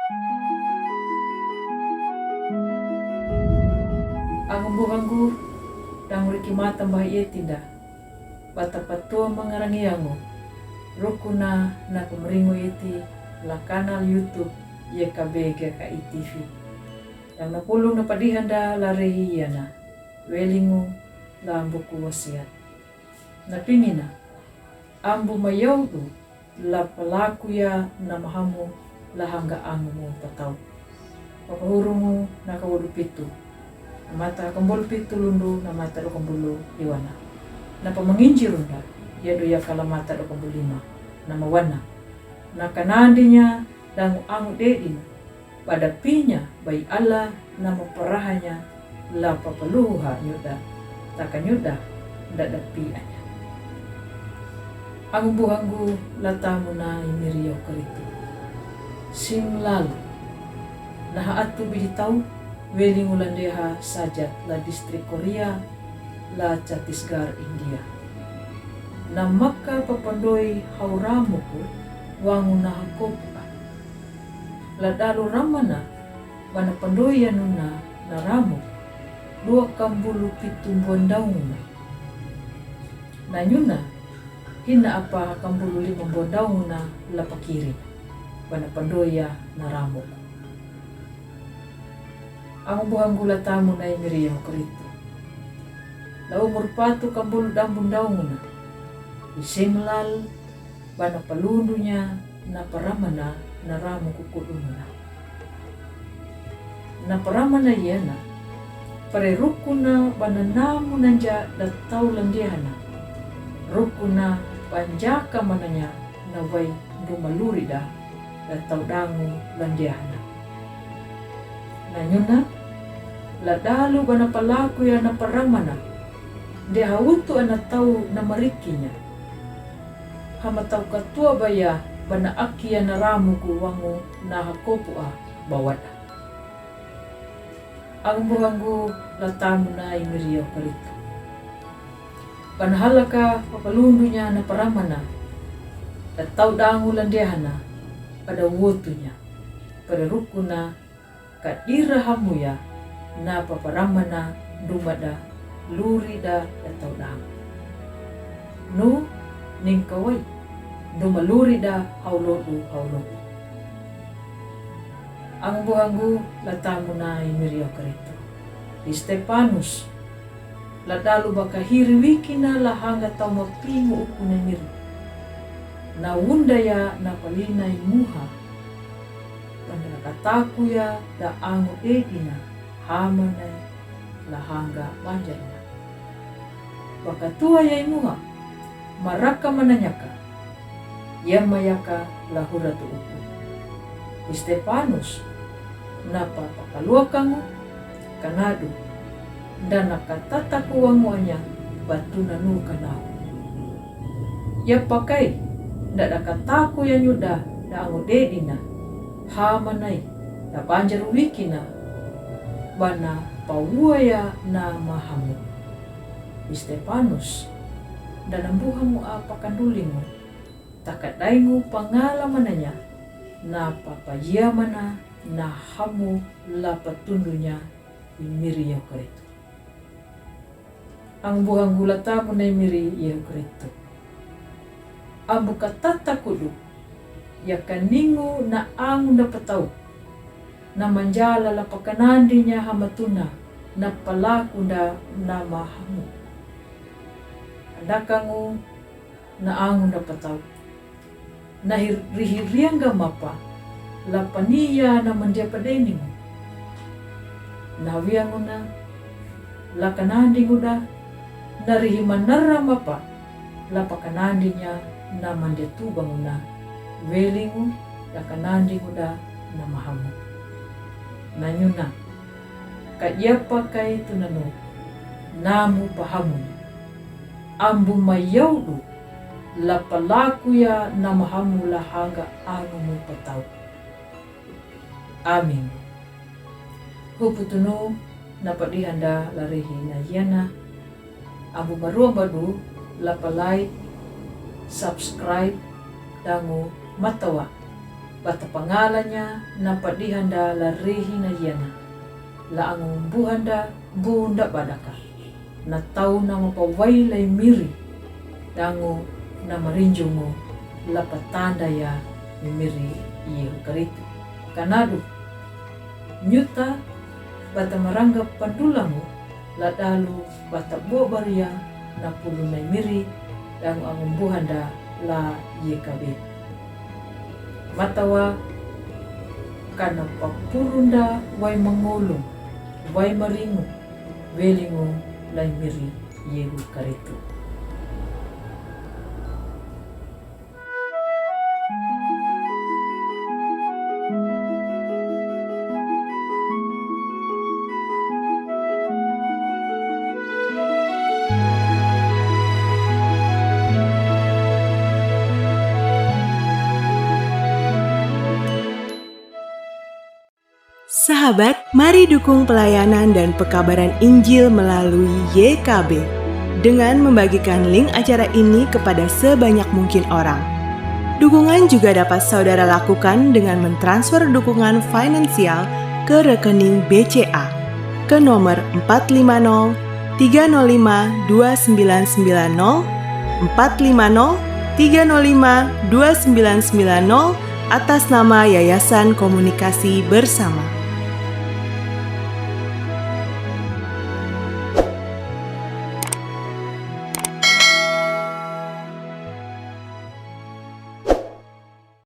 Ang buhanggu dang rikimata bahaye tinda. Bata patua mangarangiango. Rukuna na kumringo iti la kanal YouTube YKB GKI TV. Yang napulong na padihanda la rehiyana. Welingo la ambuku wasiat. Napingina. Ambu mayaudu la palakuya na mahamu la hangga angu mo pataw. Papahurungu na kawadupitu. Namata kambulu pitulundu namata do kambulu iwana. Na pamanginjirunda yado ya kalamata do kambulu lima nama wana. Na kanandinya dangu angu dedina pada pinya bai Allah nama parahanya la papaluha nyuda takanyuda dada pianya. Ang buhanggu latamu na imiriyo karitu. Sing lalu nahaatu bihitau Weling ulandeha sajat la distrik Korea la Chhattisgarh India. Namaka papandoi hauramuku wangu na hakopa. La dalu ramana wana pandoi yanuna na ramu 27 dauna. Na nyuna hina apa 15 dauna la pakiri wana pandoya na ramu. Ang buhanggu latamu na imiriyo krito. La umur patu kambulu dambun dauna. Isimlal bana palundunya na paramana na ramu kukuduna. Na paramana yana pare rukuna bana namu nanja datau landihana. Rukuna panjaka mananya na way dumalurida datau dangu landihana. Na nyuna la dalu bana palaku ya na paramana dia hautu ana tau na marikinya hama tau katua baya bana aki ya na ramu ku wangu na hakopu bawada. Ang buhanggu latamu na imiriyo kalito bana halaka papalundunya na paramana at tau dangu landehana pada wutunya pada rukuna kadira hamuya na paparamana dumada lurida atau dang. No ning kaway dumalurida haulodu. Ang buhanggu latamu na imiriyo karito. Stepanus ladalu baka hiriwiki na lahanga tau mapingo uku na miri. Na wundaya na palinay muha. Kataku ya da angu edina hamanay lahanga banjarna. Bakatua ya imuha maraka mananyaka yamayaka lahuratu uku. Stepanus napa pakalua kangu kanadu dan nakatataku wanguanya batu nanu kanau. Ya pakai ndak kataku ya nyuda da angu dedina hamanay na banjaru wikina bana pawaya na mahamu. Stepanus dan buhamu apa kandulimu takadaingu pangalamananya na papayamana na hamu la patundunya imiri yakarito. Ang buhanggu latamu na imiri yakarito. Ambu katata kudu ya kaningu na angu na patau na manjala la pakanandinya hamatuna na palaku na mahamu. Adakangu na angu na patau na rihirianga mapa la paniya na mandiapadeningu na wiangu na la kanandingu na rihimanara mapa la pakanandinya na mandiatubangu na welingu da kanandingu da na mahamu. Na nyuna kayapa kay tunano namu pahamu ambu mayaudu la palaku ya na mahamu lahanga angu mo pataw. Amin. Huputuno na padihanda larihi na yana ambu maruang badu la palay subscribe dangu matawa bata pangalanya napadihanda larehi na yana. Laang buhanda bunda badaka. Na tau na mapaway lay miri. Dango na marinjungo lapatanda ya mimiri iyo karito. Kanado, nyuta bata maranggap pandulango ladalu bata buabaria na pulo na miri dango ang buhanda la yekabe. Matawa kana papurunda way mangulong, way maringo, welingo lay miri yehu karito. Sahabat, mari dukung pelayanan dan pekabaran Injil melalui YKB dengan membagikan link acara ini kepada sebanyak mungkin orang. Dukungan juga dapat saudara lakukan dengan mentransfer dukungan finansial ke rekening BCA ke nomor 450 305 2990 450 305 2990 atas nama Yayasan Komunikasi Bersama.